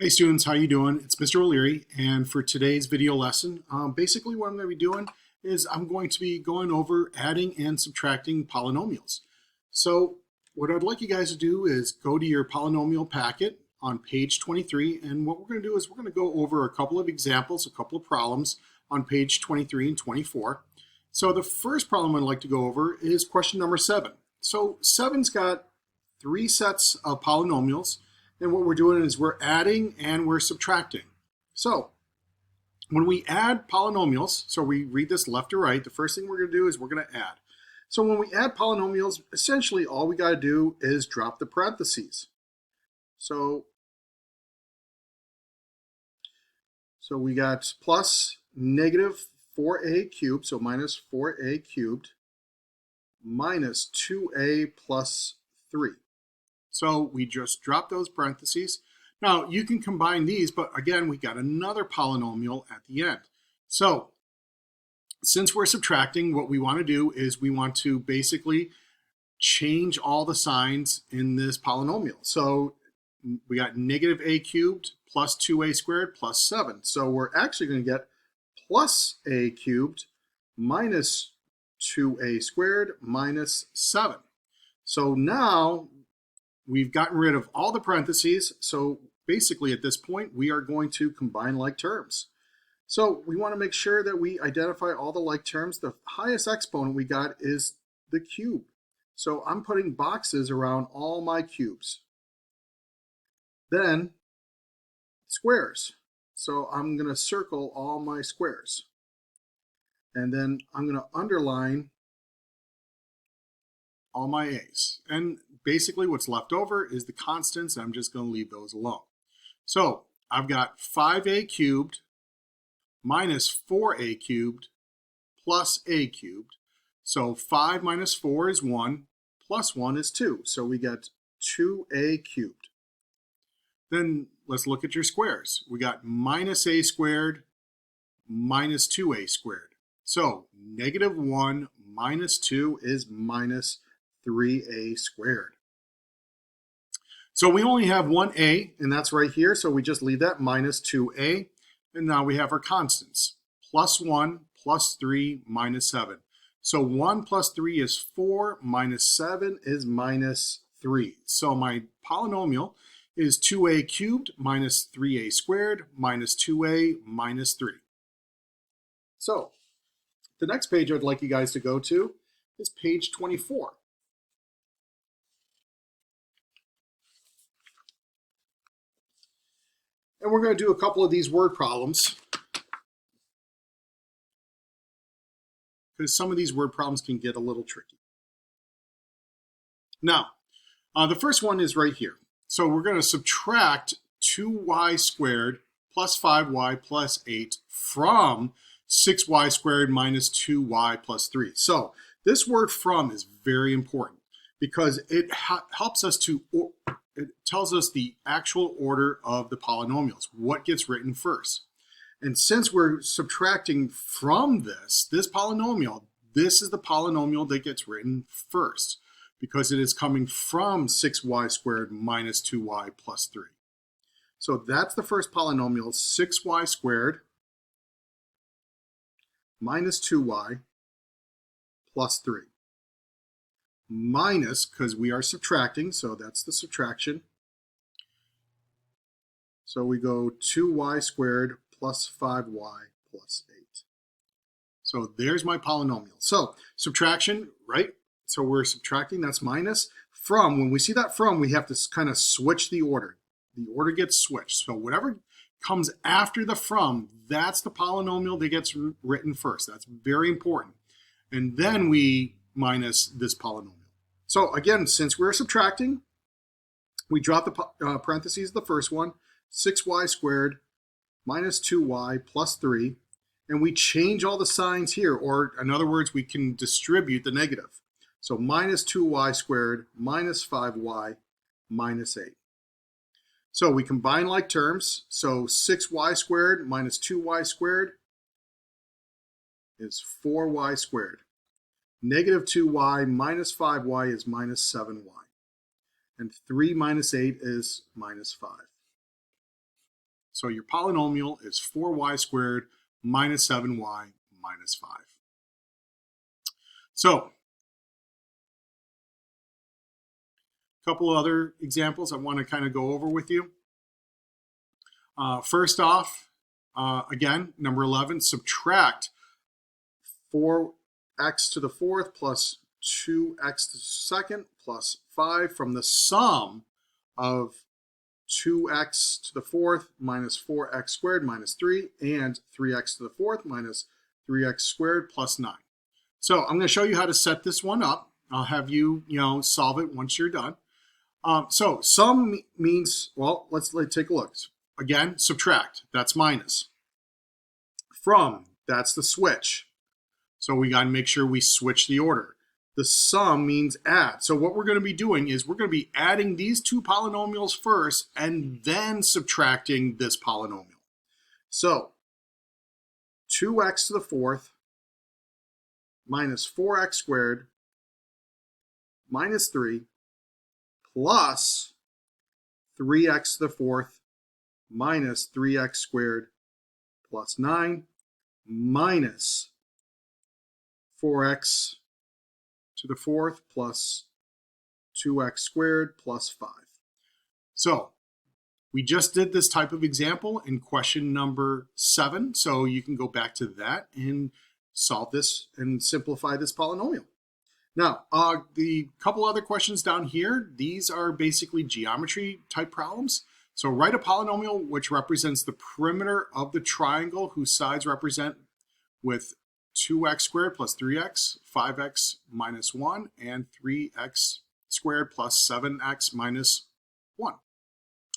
Hey students, how you doing? It's Mr. O'Leary, and for today's video lesson, basically what I'm going to be doing is I'm going to be going over adding and subtracting polynomials. So what I'd like you guys to do is go to your polynomial packet on page 23, and what we're going to do is we're going to go over a couple of examples, a couple of problems on page 23 and 24. So the first problem I'd like to go over is question number 7. So 7's got 3 sets of polynomials. And what we're doing is we're adding and we're subtracting. So when we add polynomials, so we read this left to right, the first thing we're going to do is we're going to add. So when we add polynomials, essentially all we got to do is drop the parentheses. So we got plus negative 4a cubed, so minus 4a cubed, minus 2a plus 3. So we just drop those parentheses. Now you can combine these, but again, we got another polynomial at the end. So since we're subtracting, what we want to do is we want to basically change all the signs in this polynomial. So we got negative a cubed plus 2a squared plus 7. So we're actually going to get plus a cubed minus 2a squared minus 7. So now we've gotten rid of all the parentheses, so basically at this point we are going to combine like terms. So we want to make sure that we identify all the like terms. The highest exponent we got is the cube. So I'm putting boxes around all my cubes. Then squares. So I'm going to circle all my squares. And then I'm going to underline all my a's. And basically what's left over is the constants, and I'm just going to leave those alone. So I've got 5a cubed minus 4a cubed plus a cubed. So 5 minus 4 is 1, plus 1 is 2. So we get 2a cubed. Then let's look at your squares. We got minus a squared minus 2a squared. So negative 1 minus 2 is minus 3a squared. So we only have one a, and that's right here, so we just leave that minus 2a, and now we have our constants, plus 1, plus 3, minus 7. So 1 plus 3 is 4, minus 7 is minus 3. So my polynomial is 2a cubed minus 3a squared minus 2a minus 3. So the next page I'd like you guys to go to is page 24. And we're going to do a couple of these word problems because some of these word problems can get a little tricky. Now, the first one is right here. So we're going to subtract 2y squared plus 5y plus 8 from 6y squared minus 2y plus 3. So this word from is very important because it helps us to, it tells us the actual order of the polynomials, what gets written first. And since we're subtracting from this polynomial, this is the polynomial that gets written first because it is coming from 6y squared minus 2y plus 3. So that's the first polynomial, 6y squared minus 2y plus 3. Minus, because we are subtracting, so that's the subtraction. So we go 2y squared plus 5y plus 8. So there's my polynomial. So subtraction, right? So we're subtracting, that's minus. From, when we see that from, we have to kind of switch the order. The order gets switched. So whatever comes after the from, that's the polynomial that gets written first. That's very important. And then we minus this polynomial. So again, since we're subtracting, we drop the parentheses of the first one, 6y squared minus 2y plus 3, and we change all the signs here, or in other words, we can distribute the negative. So minus 2y squared minus 5y minus 8. So we combine like terms, so 6y squared minus 2y squared is 4y squared. Negative 2y minus 5y is minus 7y. And 3 minus 8 is minus 5. So your polynomial is 4y squared minus 7y minus 5. So a couple other examples I want to kind of go over with you. First off, again, number 11, subtract 4x to the fourth plus 2x to the second plus 5 from the sum of 2x to the fourth minus 4x squared minus 3 and 3x to the fourth minus 3x squared plus 9. So I'm going to show you how to set this one up. I'll have you, solve it once you're done. So sum means, well, let's take a look. Again, subtract, that's minus. From, that's the switch. So we got to make sure we switch the order. The sum means add. So what we're going to be doing is we're going to be adding these two polynomials first and then subtracting this polynomial. So 2x to the fourth minus 4x squared minus 3 plus 3x to the fourth minus 3x squared plus 9 minus 4x to the fourth plus 2x squared plus 5. So we just did this type of example in question number 7. So you can go back to that and solve this and simplify this polynomial. Now, the couple other questions down here, these are basically geometry type problems. So write a polynomial which represents the perimeter of the triangle whose sides represent with 2x squared plus 3x, 5x minus 1, and 3x squared plus 7x minus 1.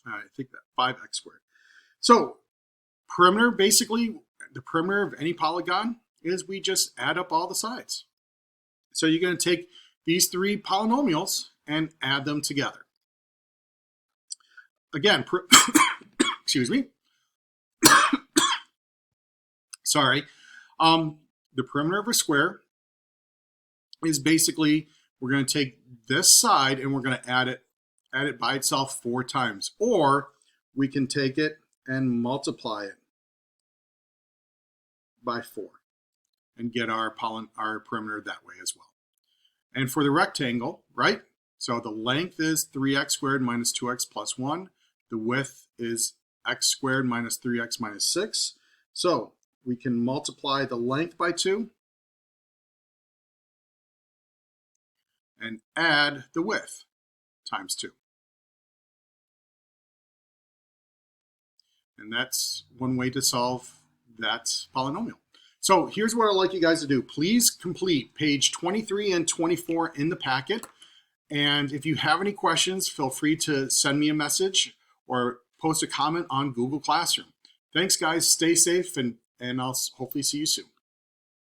I think that 5x squared. So perimeter, basically, the perimeter of any polygon is we just add up all the sides. So you're going to take these three polynomials and add them together. Again, excuse me. Sorry. The perimeter of a square is basically, we're going to take this side and we're going to add it by itself 4 times. Or we can take it and multiply it by 4 and get our perimeter that way as well. And for the rectangle, right? So the length is 3x squared minus 2x plus 1. The width is x squared minus 3x minus 6. So we can multiply the length by 2 and add the width times 2. And that's one way to solve that polynomial. So here's what I'd like you guys to do. Please complete page 23 and 24 in the packet. And if you have any questions, feel free to send me a message or post a comment on Google Classroom. Thanks, guys. Stay safe, and I'll hopefully see you soon.